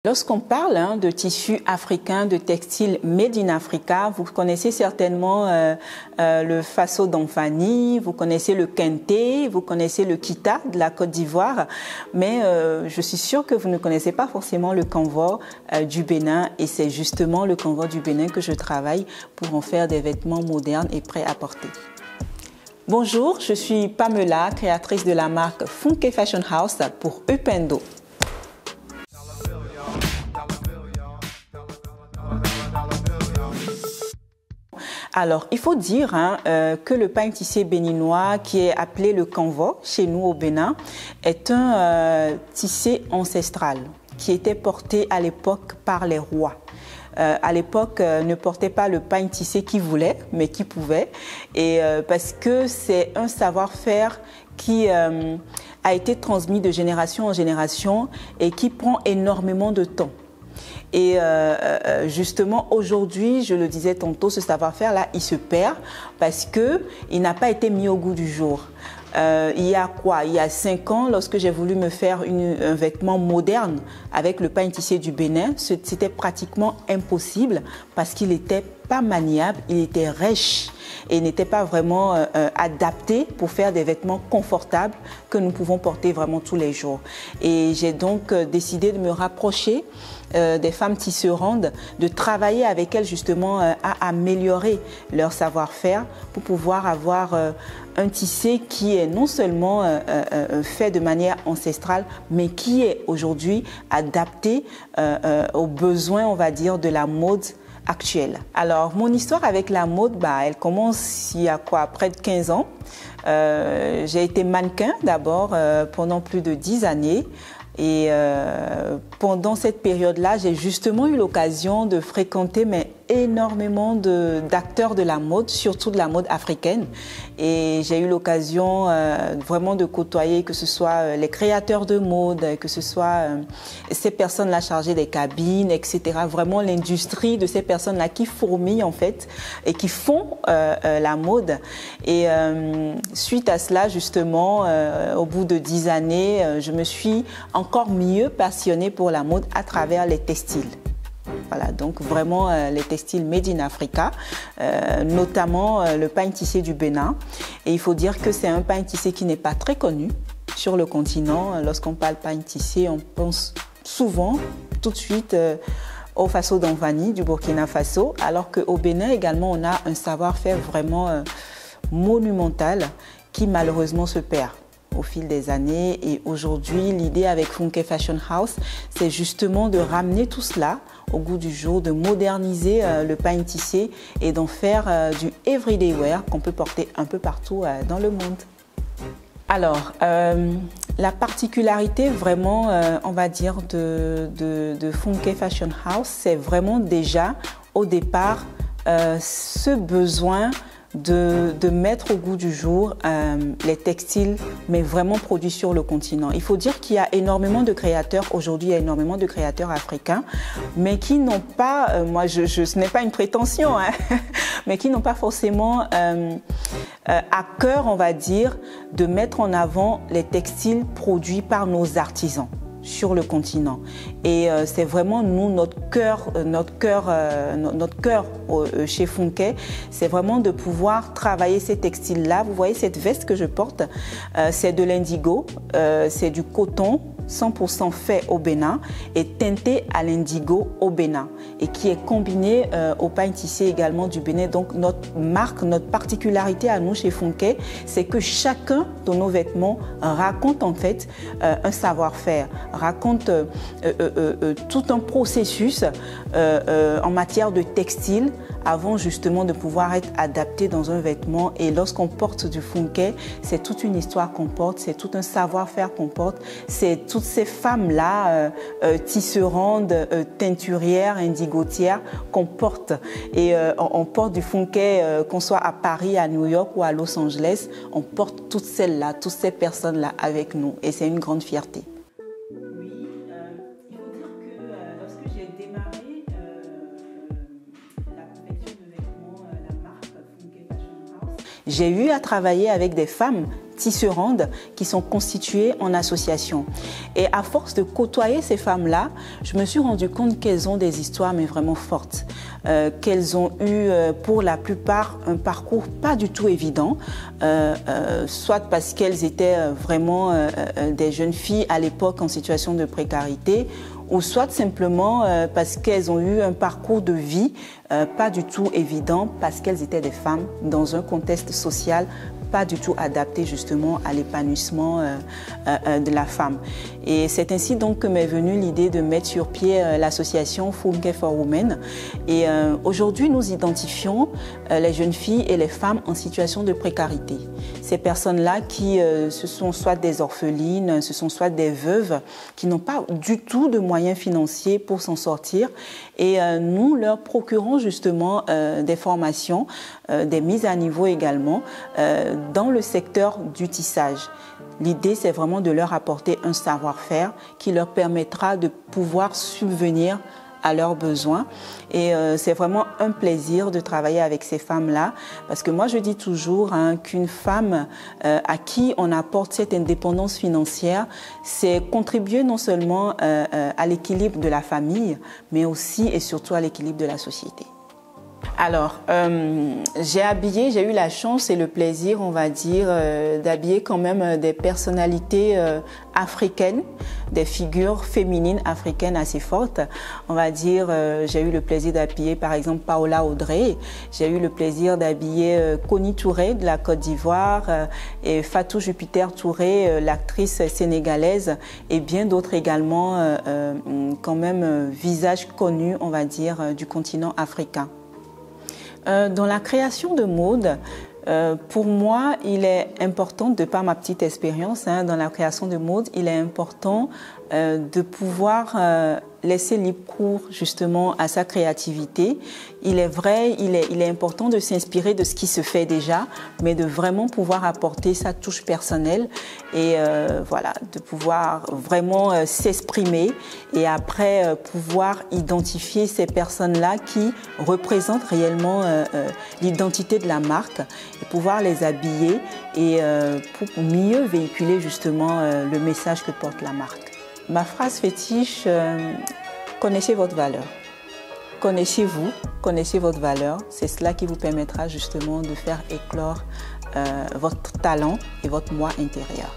Lorsqu'on parle de tissus africains, de textiles made in Africa, vous connaissez certainement le Faso d'Anfani, vous connaissez le Kente, vous connaissez le Kita de la Côte d'Ivoire, mais je suis sûre que vous ne connaissez pas forcément le Kanvo du Bénin, et c'est justement le Kanvo du Bénin que je travaille pour en faire des vêtements modernes et prêts à porter. Bonjour, je suis Pamela, créatrice de la marque Funke Fashion House pour Upendo. Alors, il faut dire que le pain tissé béninois, qui est appelé le Kanvo chez nous au Bénin, est un tissé ancestral qui était porté à l'époque par les rois. À l'époque, ne portait pas le pain tissé qui voulait, mais qui pouvait, et parce que c'est un savoir-faire qui a été transmis de génération en génération et qui prend énormément de temps. Et justement, aujourd'hui, je le disais tantôt, ce savoir-faire-là, il se perd parce qu'il n'a pas été mis au goût du jour. Il y a 5 ans, lorsque j'ai voulu me faire un vêtement moderne avec le pain tissé du Bénin, c'était pratiquement impossible parce qu'il n'était pas maniable, il était rêche et n'était pas vraiment adapté pour faire des vêtements confortables que nous pouvons porter vraiment tous les jours. Et j'ai donc décidé de me rapprocher des femmes tisserandes, de travailler avec elles justement à améliorer leur savoir-faire pour pouvoir avoir un tissé qui est non seulement fait de manière ancestrale, mais qui est aujourd'hui adapté aux besoins, on va dire, de la mode actuelle. Alors, mon histoire avec la mode, elle commence il y a près de 15 ans. J'ai été mannequin d'abord pendant plus de 10 années. Et pendant cette période-là, j'ai justement eu l'occasion de fréquenter énormément d'acteurs de la mode, surtout de la mode africaine. Et j'ai eu l'occasion vraiment de côtoyer, que ce soit les créateurs de mode, que ce soit ces personnes-là chargées des cabines, etc. Vraiment l'industrie de ces personnes-là qui fourmillent en fait et qui font la mode. Et suite à cela, justement, au bout de 10 années, je me suis encore mieux passionnée pour la mode à travers les textiles. Voilà, donc vraiment les textiles made in Africa, notamment le pain tissé du Bénin. Et il faut dire que c'est un pain tissé qui n'est pas très connu sur le continent. Lorsqu'on parle pain tissé, on pense souvent tout de suite au Faso d'Anfani du Burkina Faso, alors qu'au Bénin également, on a un savoir-faire vraiment monumental qui malheureusement se perd au fil des années. Et aujourd'hui, l'idée avec Funke Fashion House, c'est justement de ramener tout cela au goût du jour, de moderniser le pain tissé et d'en faire du everyday wear qu'on peut porter un peu partout dans le monde. Alors, la particularité vraiment, on va dire, de Funke Fashion House, c'est vraiment déjà au départ ce besoin de mettre au goût du jour les textiles, mais vraiment produits sur le continent. Il faut dire qu'il y a énormément de créateurs, aujourd'hui il y a énormément de créateurs africains, mais qui n'ont pas, ce n'est pas une prétention, mais qui n'ont pas forcément à cœur, on va dire, de mettre en avant les textiles produits par nos artisans sur le continent. Et c'est vraiment nous, notre cœur chez Funke, c'est vraiment de pouvoir travailler ces textiles-là. Vous voyez cette veste que je porte, c'est de l'indigo, c'est du coton 100% fait au Bénin et teinté à l'indigo au Bénin et qui est combiné au pain tissé également du Bénin. Donc notre marque, notre particularité à nous chez Funke, c'est que chacun de nos vêtements raconte en fait un savoir-faire, raconte tout un processus en matière de textile avant justement de pouvoir être adapté dans un vêtement. Et lorsqu'on porte du Funke, c'est toute une histoire qu'on porte, c'est tout un savoir-faire qu'on porte, c'est toutes ces femmes-là, tisserandes, teinturières, indigotières qu'on porte. Et on porte du Funke, qu'on soit à Paris, à New York ou à Los Angeles, on porte toutes celles-là, toutes ces personnes-là avec nous. Et c'est une grande fierté. J'ai eu à travailler avec des femmes tisserandes qui sont constituées en association. Et à force de côtoyer ces femmes-là, je me suis rendu compte qu'elles ont des histoires mais vraiment fortes, qu'elles ont eu pour la plupart un parcours pas du tout évident, soit parce qu'elles étaient vraiment des jeunes filles à l'époque en situation de précarité, ou soit simplement parce qu'elles ont eu un parcours de vie pas du tout évident, parce qu'elles étaient des femmes dans un contexte social pas du tout adapté justement à l'épanouissement de la femme. Et c'est ainsi donc que m'est venue l'idée de mettre sur pied l'association Funke for Women. Et aujourd'hui, nous identifions les jeunes filles et les femmes en situation de précarité. Ces personnes-là qui ce sont soit des orphelines, ce sont soit des veuves qui n'ont pas du tout de moyens financiers pour s'en sortir. Et nous leur procurons justement des formations, des mises à niveau également, dans le secteur du tissage. L'idée, c'est vraiment de leur apporter un savoir-faire qui leur permettra de pouvoir subvenir à leurs besoins. Et c'est vraiment un plaisir de travailler avec ces femmes-là, parce que moi, je dis toujours qu'une femme à qui on apporte cette indépendance financière, c'est contribuer non seulement à l'équilibre de la famille, mais aussi et surtout à l'équilibre de la société. Alors, j'ai eu la chance et le plaisir, on va dire, d'habiller quand même des personnalités africaines, des figures féminines africaines assez fortes. On va dire, j'ai eu le plaisir d'habiller par exemple Paola Audrey, j'ai eu le plaisir d'habiller Connie Touré de la Côte d'Ivoire et Fatou Jupiter Touré, l'actrice sénégalaise, et bien d'autres également, quand même visages connus, on va dire, du continent africain. Dans la création de mode, pour moi, il est important, de par ma petite expérience dans la création de mode, il est important de pouvoir laisser libre cours justement à sa créativité. Il est vrai, il est important de s'inspirer de ce qui se fait déjà, mais de vraiment pouvoir apporter sa touche personnelle et voilà, de pouvoir vraiment s'exprimer et après pouvoir identifier ces personnes-là qui représentent réellement l'identité de la marque et pouvoir les habiller et pour mieux véhiculer justement le message que porte la marque. Ma phrase fétiche, connaissez votre valeur. Connaissez-vous, connaissez votre valeur. C'est cela qui vous permettra justement de faire éclore votre talent et votre moi intérieur.